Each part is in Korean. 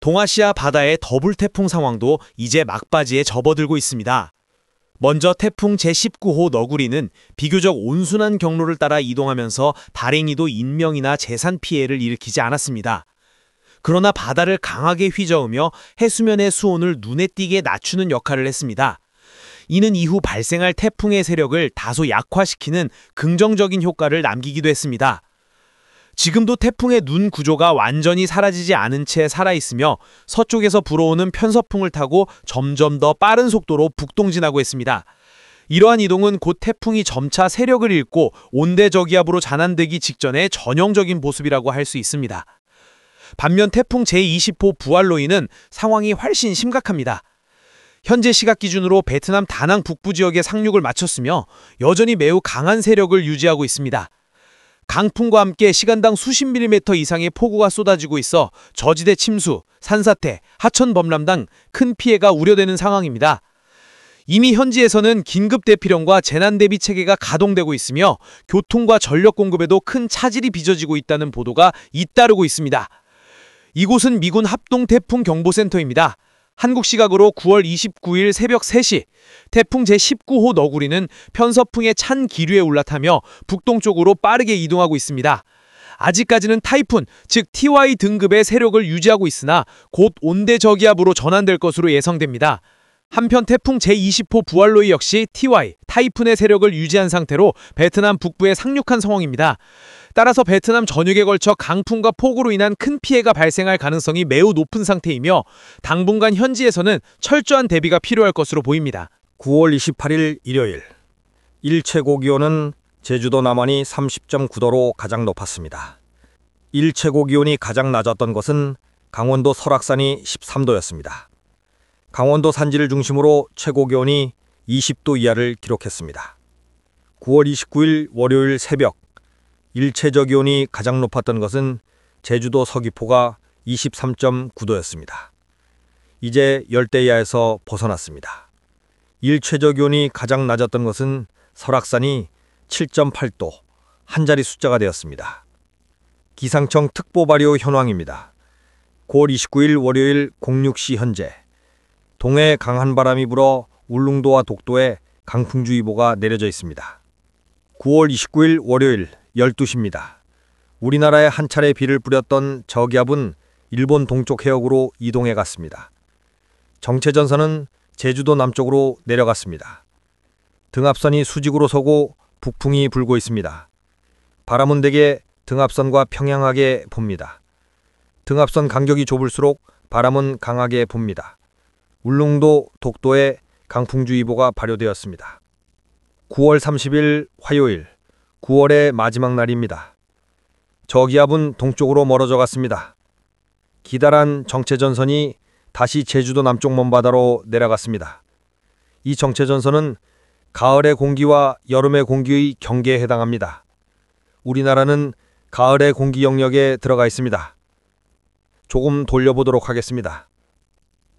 동아시아 바다의 더블 태풍 상황도 이제 막바지에 접어들고 있습니다. 먼저 태풍 제19호 너구리는 비교적 온순한 경로를 따라 이동하면서 다행히도 인명이나 재산 피해를 일으키지 않았습니다. 그러나 바다를 강하게 휘저으며 해수면의 수온을 눈에 띄게 낮추는 역할을 했습니다. 이는 이후 발생할 태풍의 세력을 다소 약화시키는 긍정적인 효과를 남기기도 했습니다. 지금도 태풍의 눈 구조가 완전히 사라지지 않은 채 살아있으며 서쪽에서 불어오는 편서풍을 타고 점점 더 빠른 속도로 북동진하고 있습니다. 이러한 이동은 곧 태풍이 점차 세력을 잃고 온대저기압으로 전환되기 직전의 전형적인 모습이라고 할 수 있습니다. 반면 태풍 제20호 부알로이는 상황이 훨씬 심각합니다. 현재 시각 기준으로 베트남 다낭 북부 지역에 상륙을 마쳤으며 여전히 매우 강한 세력을 유지하고 있습니다. 강풍과 함께 시간당 수십 밀리미터 이상의 폭우가 쏟아지고 있어 저지대 침수, 산사태, 하천 범람 등 큰 피해가 우려되는 상황입니다. 이미 현지에서는 긴급 대피령과 재난 대비 체계가 가동되고 있으며 교통과 전력 공급에도 큰 차질이 빚어지고 있다는 보도가 잇따르고 있습니다. 이곳은 미군 합동태풍경보센터입니다. 한국 시각으로 9월 29일 새벽 3시, 태풍 제19호 너구리는 편서풍의 찬 기류에 올라타며 북동쪽으로 빠르게 이동하고 있습니다. 아직까지는 타이푼, 즉 TY 등급의 세력을 유지하고 있으나 곧 온대저기압으로 전환될 것으로 예상됩니다. 한편 태풍 제20호 부알로이 역시 TY, 타이푼의 세력을 유지한 상태로 베트남 북부에 상륙한 상황입니다. 따라서 베트남 전역에 걸쳐 강풍과 폭우로 인한 큰 피해가 발생할 가능성이 매우 높은 상태이며 당분간 현지에서는 철저한 대비가 필요할 것으로 보입니다. 9월 28일 일요일, 일 최고 기온은 제주도 남한이 30.9도로 가장 높았습니다. 일 최고 기온이 가장 낮았던 것은 강원도 설악산이 13도였습니다. 강원도 산지를 중심으로 최고 기온이 20도 이하를 기록했습니다. 9월 29일 월요일 새벽, 일체저 기온이 가장 높았던 것은 제주도 서귀포가 23.9도였습니다. 이제 열대야에서 벗어났습니다. 일최저 기온이 가장 낮았던 것은 설악산이 7.8도, 한 자리 숫자가 되었습니다. 기상청 특보 발효 현황입니다. 9월 29일 월요일 06시 현재 동해 강한 바람이 불어 울릉도와 독도에 강풍주의보가 내려져 있습니다. 9월 29일 월요일 12시입니다. 우리나라에 한 차례 비를 뿌렸던 저기압은 일본 동쪽 해역으로 이동해 갔습니다. 정체전선은 제주도 남쪽으로 내려갔습니다. 등압선이 수직으로 서고 북풍이 불고 있습니다. 바람은 대개 등압선과 평행하게 붑니다. 등압선 간격이 좁을수록 바람은 강하게 붑니다. 울릉도, 독도에 강풍주의보가 발효되었습니다. 9월 30일 화요일, 9월의 마지막 날입니다. 저기압은 동쪽으로 멀어져 갔습니다. 기다란 정체전선이 다시 제주도 남쪽 먼바다로 내려갔습니다. 이 정체전선은 가을의 공기와 여름의 공기의 경계에 해당합니다. 우리나라는 가을의 공기 영역에 들어가 있습니다. 조금 돌려보도록 하겠습니다.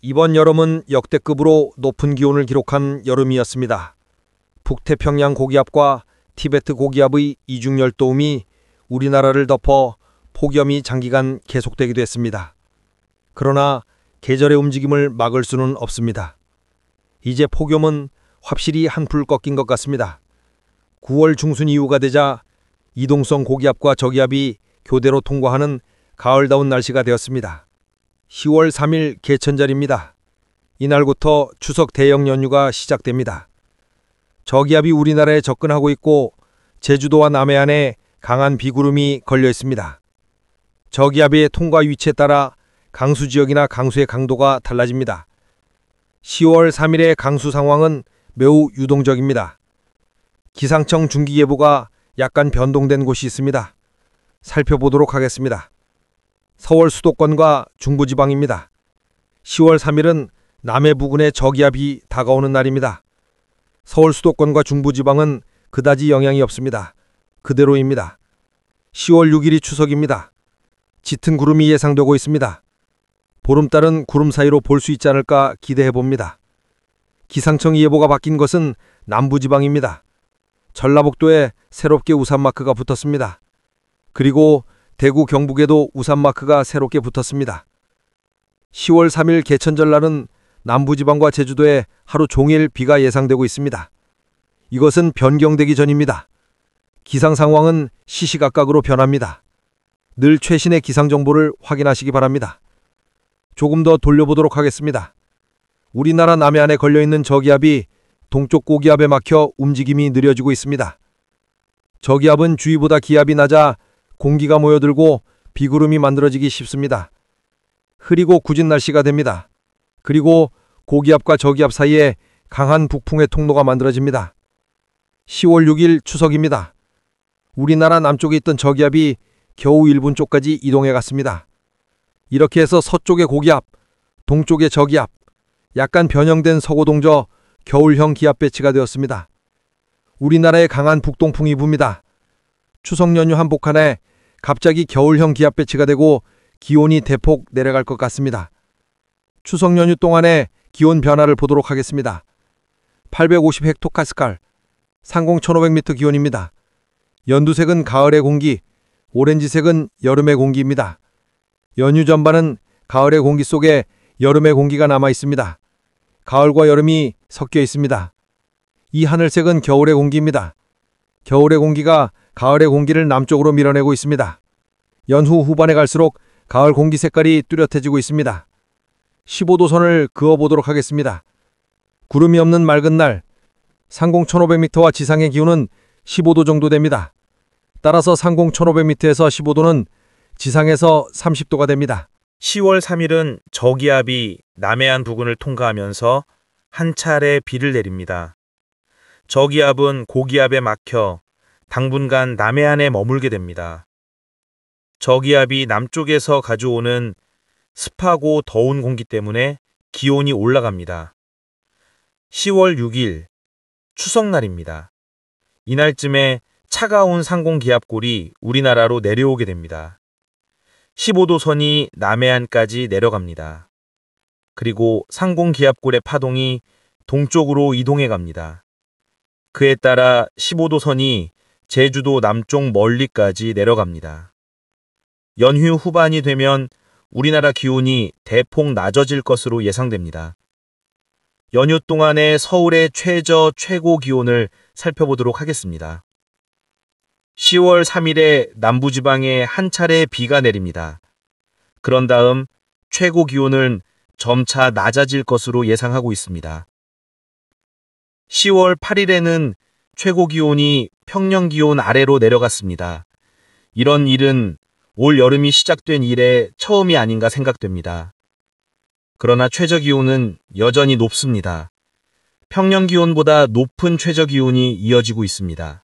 이번 여름은 역대급으로 높은 기온을 기록한 여름이었습니다. 북태평양 고기압과 티베트 고기압의 이중열도음이 우리나라를 덮어 폭염이 장기간 계속되기도 했습니다. 그러나 계절의 움직임을 막을 수는 없습니다. 이제 폭염은 확실히 한풀 꺾인 것 같습니다. 9월 중순 이후가 되자 이동성 고기압과 저기압이 교대로 통과하는 가을다운 날씨가 되었습니다. 10월 3일 개천절입니다. 이날부터 추석 대형 연휴가 시작됩니다. 저기압이 우리나라에 접근하고 있고 제주도와 남해안에 강한 비구름이 걸려 있습니다. 저기압의 통과 위치에 따라 강수 지역이나 강수의 강도가 달라집니다. 10월 3일의 강수 상황은 매우 유동적입니다. 기상청 중기예보가 약간 변동된 곳이 있습니다. 살펴보도록 하겠습니다. 서울 수도권과 중부지방입니다. 10월 3일은 남해 부근의 저기압이 다가오는 날입니다. 서울 수도권과 중부지방은 그다지 영향이 없습니다. 그대로입니다. 10월 6일이 추석입니다. 짙은 구름이 예상되고 있습니다. 보름달은 구름 사이로 볼 수 있지 않을까 기대해봅니다. 기상청 예보가 바뀐 것은 남부지방입니다. 전라북도에 새롭게 우산마크가 붙었습니다. 그리고 대구 경북에도 우산마크가 새롭게 붙었습니다. 10월 10월 3일 개천절 날은 남부지방과 제주도에 하루 종일 비가 예상되고 있습니다. 이것은 변경되기 전입니다. 기상 상황은 시시각각으로 변합니다. 늘 최신의 기상 정보를 확인하시기 바랍니다. 조금 더 돌려보도록 하겠습니다. 우리나라 남해안에 걸려있는 저기압이 동쪽 고기압에 막혀 움직임이 느려지고 있습니다. 저기압은 주위보다 기압이 낮아 공기가 모여들고 비구름이 만들어지기 쉽습니다. 흐리고 궂은 날씨가 됩니다. 그리고 고기압과 저기압 사이에 강한 북풍의 통로가 만들어집니다. 10월 6일 추석입니다. 우리나라 남쪽에 있던 저기압이 겨우 일본 쪽까지 이동해 갔습니다. 이렇게 해서 서쪽의 고기압, 동쪽의 저기압, 약간 변형된 서고동저 겨울형 기압 배치가 되었습니다. 우리나라에 강한 북동풍이 붑니다. 추석 연휴 한복판에 갑자기 겨울형 기압 배치가 되고 기온이 대폭 내려갈 것 같습니다. 추석 연휴 동안의 기온 변화를 보도록 하겠습니다. 850 헥토파스칼, 상공 1500m 기온입니다. 연두색은 가을의 공기, 오렌지색은 여름의 공기입니다. 연휴 전반은 가을의 공기 속에 여름의 공기가 남아 있습니다. 가을과 여름이 섞여 있습니다. 이 하늘색은 겨울의 공기입니다. 겨울의 공기가 가을의 공기를 남쪽으로 밀어내고 있습니다. 연후 후반에 갈수록 가을 공기 색깔이 뚜렷해지고 있습니다. 15도 선을 그어보도록 하겠습니다. 구름이 없는 맑은 날, 상공 1500m와 지상의 기온은 15도 정도 됩니다. 따라서 상공 1500m에서 15도는 지상에서 30도가 됩니다. 10월 3일은 저기압이 남해안 부근을 통과하면서 한 차례 비를 내립니다. 저기압은 고기압에 막혀 당분간 남해안에 머물게 됩니다. 저기압이 남쪽에서 가져오는 습하고 더운 공기 때문에 기온이 올라갑니다. 10월 6일 추석날입니다. 이날쯤에 차가운 상공기압골이 우리나라로 내려오게 됩니다. 15도 선이 남해안까지 내려갑니다. 그리고 상공기압골의 파동이 동쪽으로 이동해 갑니다. 그에 따라 15도 선이 제주도 남쪽 멀리까지 내려갑니다. 연휴 후반이 되면 우리나라 기온이 대폭 낮아질 것으로 예상됩니다. 연휴 동안의 서울의 최저 최고 기온을 살펴보도록 하겠습니다. 10월 3일에 남부지방에 한 차례 비가 내립니다. 그런 다음 최고 기온은 점차 낮아질 것으로 예상하고 있습니다. 10월 8일에는 최고 기온이 평년 기온 아래로 내려갔습니다. 이런 일은 올 여름이 시작된 이래 처음이 아닌가 생각됩니다. 그러나 최저 기온은 여전히 높습니다. 평년 기온보다 높은 최저 기온이 이어지고 있습니다.